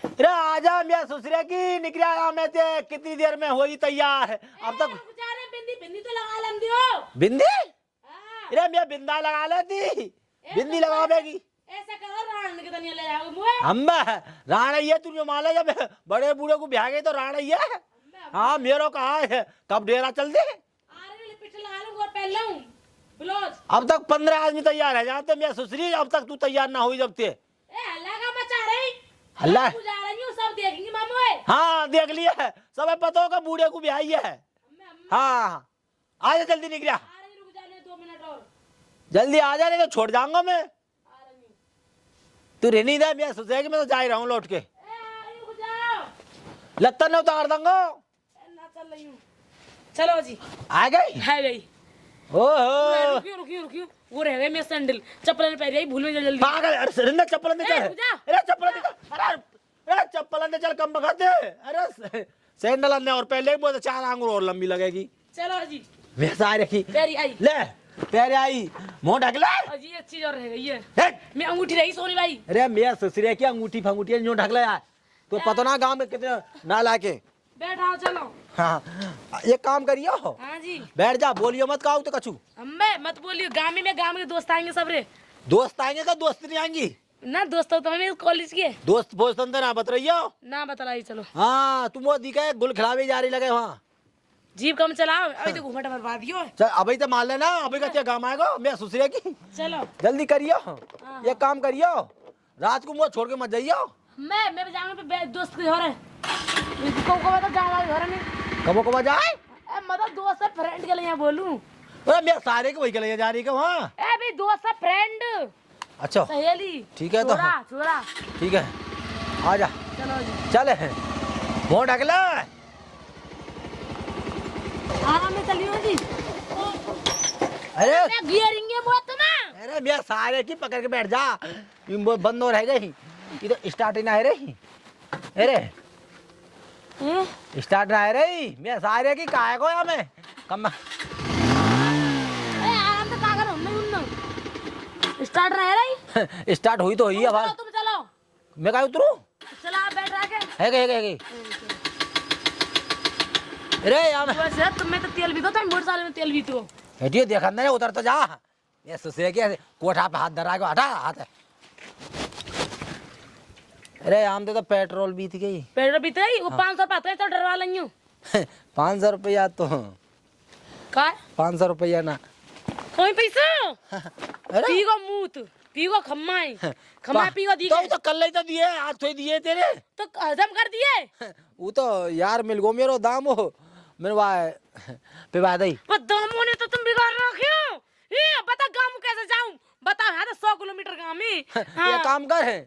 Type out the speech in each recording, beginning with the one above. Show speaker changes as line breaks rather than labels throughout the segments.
अरे आजा मैं ससुरे की निकला में ते कितनी देर में होगी तैयार है अब तक।
बिंदी बिंदी तो लगा लें दियो।
बिंदी?
हाँ।
अरे मैं बिंदा लगा लेती, बिंदी लगावेगी।
ऐसा करो राण के तनिया ले जाओ मुए।
अम्मा राणा ये तुझे माला जब बड़े बूढ़े को ब्याह गए तो राणा ये। हाँ मेरो कहा है कब डेरा चल दे।
अरे लिपट लगा लूं और पहन लूं ब्लाउज।
अब तक 15 आदमी तैयार है जानते मैं ससुरी अब तक तू तैयार ना हुई जब ते।
ए हल्ला का मचा रही।
हल्ला
जा रही हूं सब देखेंगे मामू।
हाँ देख लिया है सब पता होगा बूढ़े को ब्याह है। हाँ आजा जल्दी निकला।
रुक जाने 2 मिनट और।
जल्दी आ जा नहीं तो छोड़ जाऊंगा मैं। तू रहनी दे मैं सोचे कि मैं तो जा ही रहा हूँ लौट के। लत्ता ने उतार दूंगा।
चल रही हूँ। चलो जी
आ गई
है गई।
ओहो
रुकियो रुकियो रुकियो वो रह गए मैं सैंडल चप्पल पहन रही भूल में जल्दी।
पागल अरे सरिंदा चप्पल अंदर चल।
रुक जा।
अरे चप्पल अंदर चल अरे चप्पल अंदर चल कम बखाते। अरे सैंडल अंदर और पहले बहुत 4 आंगुर और लंबी लगेगी।
चलो जी
मैं सारे रखी
पैरी आई
ले पैरे आई मुंह ढक ले।
अजी एक चीज और रह गई है।
हट।
मैं अंगूठी रही सोनी भाई।
अरे मैं ससुरे की अंगूठी फंगूठी न्यू ढक ले यार तो पता ना गांव में कितने ना लाके।
बैठाओ चलो।
हाँ ये काम करियो।
हाँ जी
बैठ जा बोलियो मत काऊ तो कछु।
अम्बे मत बोलियो गाँव में गाँव के दोस्त आएंगे सब रे।
दोस्त आएंगे का दोस्त नहीं आएंगी।
ना दोस्तों तो हमें कॉलेज के
दोस्त पोस्त अंदर ना बत रही हो।
ना बतलाई चलो।
हाँ तुम वो दिखा गुल खिलावे जा रही लगे वहाँ।
जीप कम चलाओ अभी तो घूमट बर्बाद ही हो।
चल अभी तो मान लेना अभी का क्या काम आएगा मैं ससुरे की।
चलो
जल्दी करियो ये काम करियो रात को मुँह छोड़ के मत जाइयो।
मैं जाऊंगा पे दोस्त के घर को बता जा रहा घर में
कबो कबो जाए
मतलब दोस्त है फ्रेंड के लिए बोलूं।
अरे मैं सारे के वही के लिए जा रही है वहाँ।
ए भी दोस्त है फ्रेंड
अच्छा
सहेली
ठीक है तो
छोरा छोरा।
ठीक है आ जा
चलो जी
चल मुँह ढक ले।
आराम में चलियो जी।
अरे
मैं गियरिंग मत ना।
अरे मैं सारे की पकड़ के बैठ जा ये वो बंद हो रह गई ये तो स्टार्ट ही ना है रही। अरे स्टार्ट ना है रही मैं सारे की काय को या मैं कम
आराम से कागज हम नहीं उन्नो स्टार्ट रह रही।
स्टार्ट हुई तो हुई है भाई।
तुम चलो
मैं कहा उतरू
चलो आप बैठ रहा के
है अरे यार
वैसे तुम्हें तो तेल भी दो तुम मोटरसाइकिल में तेल भी तो
हटियो देखा नहीं उतर तो जा ये ससुरे के कोठा पे हाथ धरा को हटा हाथ। अरे आम तो पेट्रोल भी थी गई
पेट्रोल भी तो वो 500 पाते तो डरवा लेंगे
500 रुपया तो
का
500 रुपया ना
कोई पैसा
अरे
पीगो मूत पीगो खम्माई खम्मा पीगो दी
तो कल ही तो दिए आज तो ही दिए तेरे
तो हजम कर दिए।
वो तो यार मिल गो मेरो दाम हो मेरे वाह पे बाद ही
वो दामों ने तो तुम बिगाड़ रखे हो। ये बता गांव में कैसे जाऊं बता है तो 100 किलोमीटर गांव में।
ये काम कर है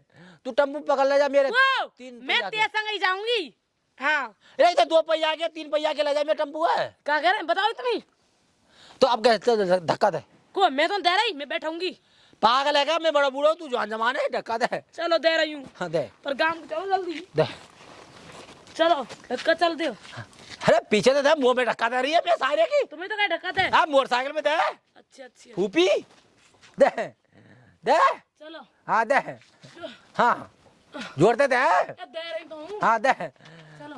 तू टम्पू पकड़ ले जा मेरे
मैं तेरे संग ही जाऊंगी। हाँ
अरे तो 2 पहिया के 3 पहिया के ले जा मेरा टम्पू है
क्या कह रहे बताओ तुम्हें
तो अब कैसे धक्का दे
को मैं तो दे रही मैं बैठाऊंगी।
पागल है क्या मैं बड़ा बूढ़ा हूँ तू जवान जमाने धक्का दे।
चलो दे रही हूँ
हाँ दे
पर गांव में चलो जल्दी
दे
चलो धक्का चल दो।
अरे पीछे तो दे मुंह में धक्का दे रही है मैं सारे की
तुम्हें तो क्या धक्का दे।
हाँ मोटरसाइकिल में दे
अच्छी अच्छी
फूपी दे दे
चलो
हाँ दे हाँ जोड़ते दे
दे रही तो हूँ।
हाँ दे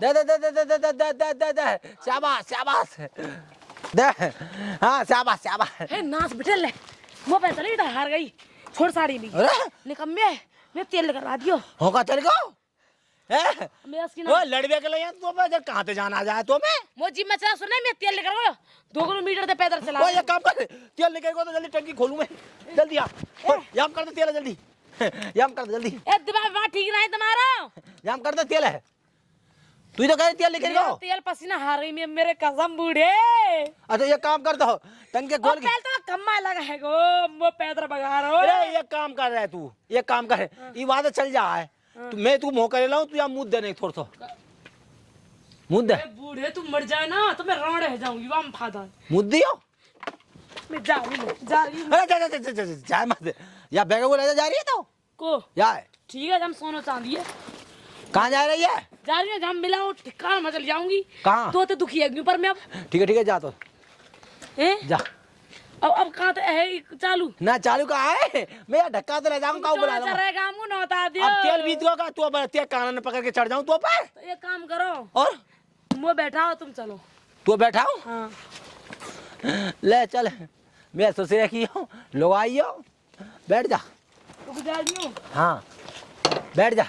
दे दे दे दे दे दे दे दे दे दे शाबाश शाबाश दे हाँ शाबाश शाबाश।
हे नाच बिठे ले वो पैसा नहीं था हार गई छोड़ साड़ी भी
अरे
निकम्मे मैं तेल करवा दियो
होगा तेरे को
मेरा स्किन
वो लड़वे के लिए तो मैं कहाँ ते जाना जाए तो मैं
वो जिम में चला सुना मैं तेल लेकर गयो 2 किलोमीटर से पैदल चला।
वो ये काम कर तेल लेकर को तो जल्दी टंकी खोलूं मैं जल्दी आ याम कर दे तेल जल्दी याम कर दे जल्दी
ए दिमाग वहां ठीक नहीं तुम्हारा
याम कर दे तेल है तू तो कह तेल लेकर गयो।
तेल पसीना हार गई मैं मेरे कसम बूढ़े।
अच्छा ये काम कर दो टंके खोल के
पहले तो कम्मा लगा है गो वो पैदल बगा रहा
अरे ये काम कर रहा है तू ये काम कर ये बात चल जा है तो मैं तू मुंह कर लाऊं तू या मुंह दे नहीं थोड़ा सा मुंह दे
बूढ़े तू मर जाए ना तो मैं रण रह जाऊंगी वाम फादर
मुंह दियो
मैं जा रही हूं।
अरे जा जा जा जा जा मत या बैग वो ले जा रही है तो
को
या
ठीक है हम सोना चांदी है
कहाँ जा रही है
जा रही है हम मिलाओ ठिकाना में चल जाऊंगी
कहाँ
तो दुखी है पर मैं अब
ठीक है जा तो
हैं
जा
अब कहाँ तो है चालू
ना चालू का है, मैं यहाँ धक्का तो ले जाऊँ काऊ बुला
चल
लूँ।
रहे काम को ना बता दियो।
अब तेल बीत गया का तू, अब तेल कान में पकड़ के चढ़ जाऊँ तो पर।
तो एक काम करो,
और
वो बैठा हो तुम चलो।
तू बैठा हो
हाँ
ले चल, मैं सोच रही हूँ लोग आई हो, बैठ जा।
रुक जा जियो,
हाँ बैठ जा।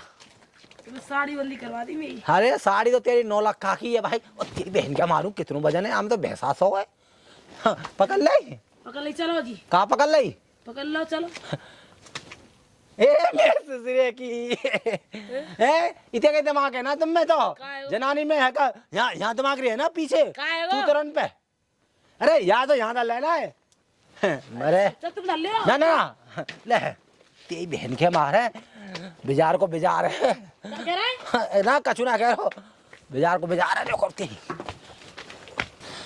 तुम्हें साड़ी बंदी करवा दी मेरी।
अरे साड़ी तो तेरी 9 लाख का की है भाई, और तेरी बहन क्या मारूं, कितनों वजन है, हम तो भैंसा 100 है। हाँ, पकड़ ले।
पकड़ ले चलो जी,
कहाँ पकड़ ले?
पकड़ लो चलो।
ए मैं ससुरे की है, इतने के दिमाग है ना तुम में तो,
का है वो?
जनानी में है का, यहाँ दिमाग रही है ना पीछे,
का है
तू
वो?
तुरंत पे। अरे यहाँ तो यहाँ लेना है मरे
चल तुम धर ले।
ना ना ले, तेरी बहन के मारे बाजार को बाजार है
क्या कह रहा है?
ना कछु ना कह रहो, बाजार को बाजार है, देखो तेरी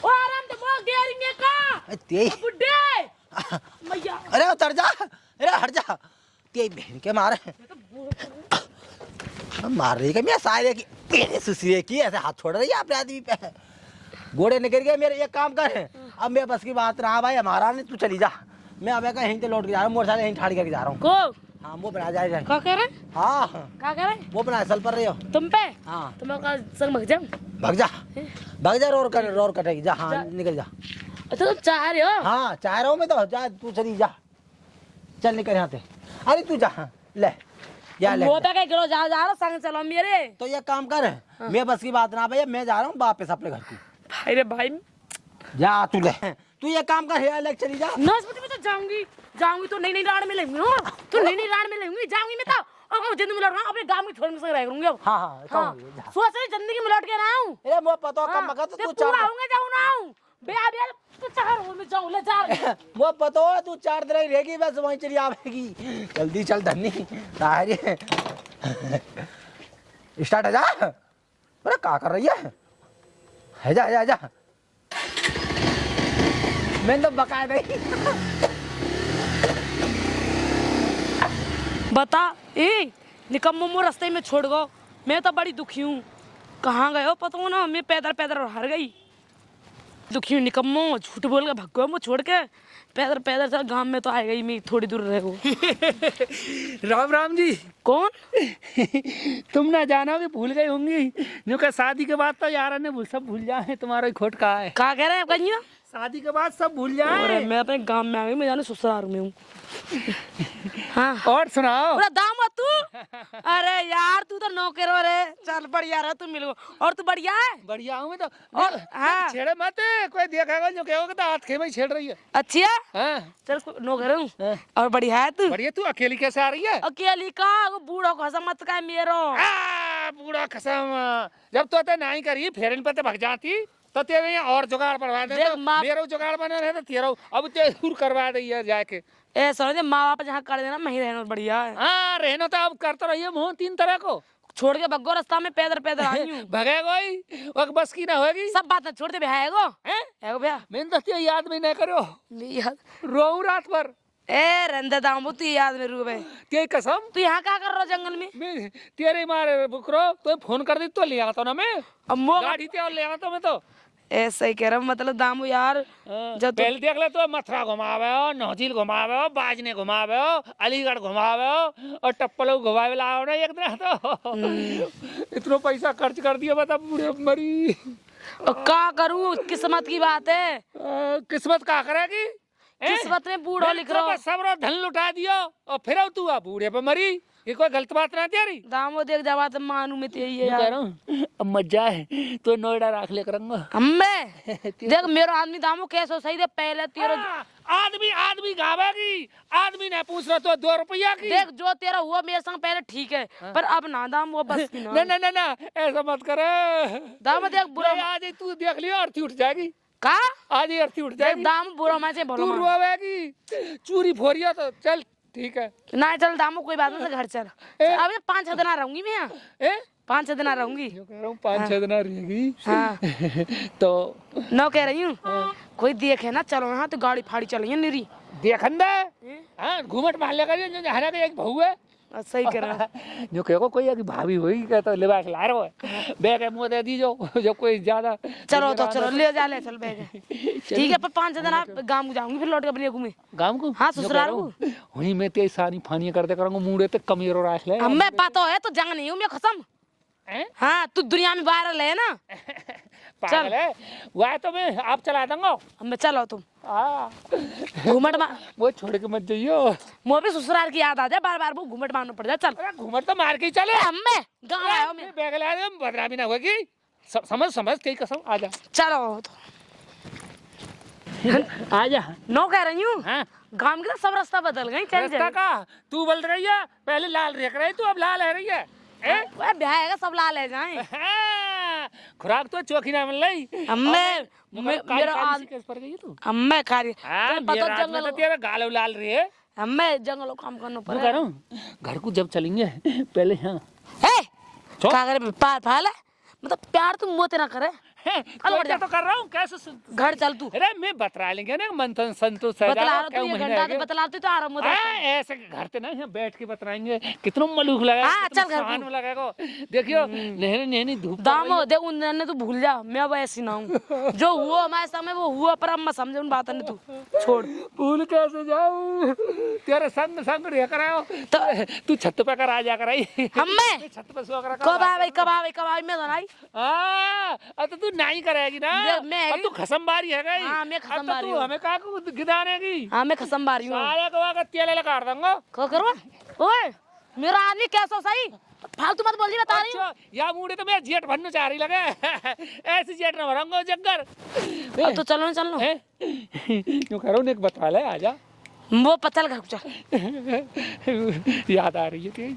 ओ आराम से बोल डेरिंगे का
तेरी
बुड्ढे मैया।
अरे उतर जा, अरे हट जा, तेरी बहन के मारे मार रही है मैं सारे की, मेरे सुसरे की ऐसे हाथ छोड़ रही है अपने आदमी पे, घोड़े निकल गए मेरे। एक काम कर, अब मैं बस की बात रहा भाई, हमारा नहीं, तू चली जा, मैं अब यहीं से लौट के जा रहा हूँ, मोटरसाइकिल यहीं ठाड़ करके जा रहा हूँ।
को
हाँ वो बना जाएगा।
क्या कह रहे?
हाँ
क्या कह रहे?
वो बना सल पर रही हो
तुम पे?
हाँ
तुम्हें का संग भग जाऊं?
भाग जा, भाग जा, रोर कटेगी, जा हाँ निकल जा।
अच्छा तुम चाह रहे हो?
हाँ चाह रहा हूँ मैं तो, जा तू चली जा, चल निकल यहाँ से। अरे तू जा, ले या ले।
वो पे क्या करो, जा जा रहा संग चलो मेरे।
तो ये काम कर, मैं बस की बात ना भैया, मैं जा रहा हूँ वापस अपने घर की।
भाई रे भाई,
जा तू ले, तू ये काम कर, ले चली जा।
नाशपति में तो जाऊंगी तो नई राड में लेंगी हो, तो नई राड में लेंगी, जाऊंगी मैं तो। और जिंदगी में लौट रहा हूँ अपने गांव में, छोड़ के रह लूंगी अब।
हाँ
हाँ
कहूँगी, जा।
सोच रही जिंदगी में लौट के ना आऊं।
अरे मैं पता हो कम मगर तो तू
पूरा
चार,
आऊंगा जाऊं ना आऊं बे बे तू चार हो मैं जाऊं ले जा।
वो पता हो तू 4 दिन ही रहेगी, बस वहीं चली आवेगी, जल्दी चल धन्नी तारी स्टार्ट है जा। अरे क्या कर रही है जा जा जा, मैंने तो बकाया नहीं
बता ए निकम्मो मो रास्ते में छोड़ गो, मैं तो बड़ी दुखी हूँ। कहाँ गए हो पता हो ना, मैं पैदल पैदल हार गई, दुखी हूँ निकम्मो, झूठ बोल के भग गए मुझे छोड़ के, पैदल पैदल चल गांव में तो आ गई मैं, थोड़ी दूर रह गो।
राम राम जी।
कौन?
तुम ना जाना भी भूल गई होंगी, न्यू का शादी के बाद तो यार ने सब भूल जाए, तुम्हारा ही खोट कहा है।
क्या कह रहे हैं कहीं?
शादी के बाद सब भूल
अरे
जाए।
मैं अपने गांव में आ गई, मैं जाने ससुराल में हूँ। हाँ
और सुनाओ।
पूरा दाम है तू। अरे यार तू तो नौकर हो रे, चल बढ़िया रहा तू, मिलो। और तू बढ़िया है?
बढ़िया हूँ मैं तो।
और हाँ
छेड़े मत, कोई देखेगा जो कहोगे तो हाथ खेमे छेड़ रही है।
अच्छी है,
हाँ
चल नौकर हूँ।
हाँ।
और बढ़िया है तू?
बढ़िया। तू अकेली कैसे आ रही है?
अकेली का वो बूढ़ा को मत का मेरो।
बूढ़ा कसम, जब तो नहीं करी फिर इन पर तो भग जाती तो तेरे यहाँ और जुगाड़ बनवा दे,
देख
तो
माँ-
मेरा जुगाड़ बना रहे तो तेरा अब ते दूर करवा दे यार जाके।
ए समझे माँ बाप जहाँ कर देना वहीं रहना बढ़िया है।
हाँ रहना तो अब करते रहिए मोह 3 तरह को।
छोड़ के भगो रास्ता में पैदल पैदल आई हूँ।
भगे कोई वक्त बस की ना होगी।
सब बात ना छोड़ दे भैया एगो
हैं?
एगो भैया
मैंने तो ते याद भी नहीं करो,
नहीं याद।
रोऊ रात भर।
ए रंदे दामू तू याद में रूबे,
ते कसम
तू यहाँ क्या कर रहा जंगल में?
मैं तेरे मारे बुकरो तो फोन कर दी तो ले आता ना मैं,
अब मो
गाड़ी ते और ले आता मैं तो।
ऐसा ही कह रहा हूँ, मतलब दामू यार जब तू
पहले देख ले तो मथुरा घुमावे हो, नौझील घुमावे हो, बाजने घुमावे हो, अलीगढ़ घुमावे हो और टप्पलों घुमावे लाओ ना एक दिन तो। इतना पैसा खर्च कर दिया बता बूढ़े मरी।
और क्या करूँ, किस्मत की बात है।
किस्मत का करेगी?
किस्मत में बूढ़ा लिख रहा हूँ।
सब धन लुटा दियो और फिर अब तू बूढ़े पे मरी, ये कोई गलत बात ना तेरी।
दामो देख जब तो मानू में तेरी है
कह
यार।
रहा हूँ अब मजा है तो नोएडा रख ले करूंगा।
हम्मे देख मेरो आदमी दामो कैसो सही दे पहले तेरा
आदमी गावेगी, आदमी ने पूछ रहा तो 2 रुपया की।
देख जो तेरा हुआ मेरे संग पहले ठीक है, पर अब ना दाम वो बस की ना।
ना ऐसा मत करे।
दाम देख बुरा
आज ही तू देख लियो अर्थी उठ जाएगी,
का
आज ही अर्थी उठ
देख
जाएगी।
दाम बुरा मैं से
तू
भलो
रोवेगी, चूरी फोरिया तो चल ठीक है।
ना चल दामो कोई बात नहीं, घर चल। अब 5-6 दिन रहूंगी मैं यहाँ,
ए
5-6 दिन रहूंगी।
जो कह रहा हूँ 5-6 दिन रहेगी।
हाँ
तो
नौ कह रही हूँ, कोई देखे ना चलो यहाँ तो गाड़ी फाड़ी चली है निरी।
देखन दे। हाँ घूमट मार लेगा जो हरा का एक बहू है।
सही कह रहा है।
जो कहो कोई अभी भाभी हुई क्या तो लिबास ला रहा है बैग है मुँह दे दीजो जब कोई ज्यादा
चलो तो चलो ले जा ले चल बैग ठीक है पर 5 दिन आप गाँव जाऊंगी फिर लौट के अपने घूमे
गाँव को
हाँ ससुराल को
वहीं मैं तेज सानी फानी करते करूँगा मुड़े ते कमीरो राख ले
हमें पता है तो जंग नहीं हूँ मैं कसम हाँ तू दुनिया में वायरल है ना
पागल है वह तो मैं आप चला दूंगा
हमें चलो तुम
हाँ
घूमट मार
वो छोड़ के मत जाइयो
मुझे भी ससुराल की याद आ जाए बार बार वो घूमट मारना पड़ जाए चल
अरे घूमट तो मार के ही चले
हमें गाँव आयो मैं
बैग ला दे बदनामी ना होगी समझ समझ कई कसम आ जा
चलो तो
आ जा
नो कह रही हूँ
हाँ
गाँव की सब रास्ता बदल गई चल
रास्ता का तू बोल रही है पहले लाल रेख रही तू अब लाल है रही है
वह ब्याह है सब ला ले जाए
खुराक तो चौकी ना मिल रही
हमें मेरा आज
केस पर गई तू
हमें कार्य
पता जंगल तेरा गाल लाल रही है
हमें जंगलों काम करना
मैं
पड़ेगा
कह रहा हूँ घर को जब चलेंगे पहले हाँ
क्या करे पार फाल है मतलब प्यार तुम मोते ना करे
क्या तो कर रहा हूँ कैसे
घर चल तू
अरे मैं बतला लेंगे ना मंथन संतोष
बतला रहा तू ये घंटा से बतलाते तो आराम होता है
ऐसे घर पे ना यहाँ बैठ के बतलाएंगे कितना मलूक लगा
हाँ, चल घर को।
लगेगा देखियो नहरी नहरी धूप
दामो दे उन तू भूल जा मैं अब ऐसी ना हूँ जो हुआ हमारे समय वो हुआ पर अब मैं समझे उन बातों ने तू छोड़
भूल कैसे जाऊँ तेरे संग संग रह कर
तो
तू छत पे कर आ जा कर आई
हमें
छत पे सो कर
कब आवे मैं बनाई
अब तो तू नहीं करेगी ना
मैं
अब तू खसम बारी है गई
हाँ, मैं खसम
अब तो
बारी
तू
हूँ।
हमें का गिदानेगी
हाँ मैं खसम बारी हूँ
सारे को का तेल लगा दूंगा
क्या करो ओए मेरा आदमी कैसा सही फालतू मत बोल जी बता रही हूँ
अच्छा या मुड़े तो मैं जेट भरना चाह रही लगे ऐसी जेट ना भरूंगा जग्गर
अब तो चलो ना चलो
क्यों करो ने एक बता ले आजा
वो पता लगा चल
याद आ रही है तेरी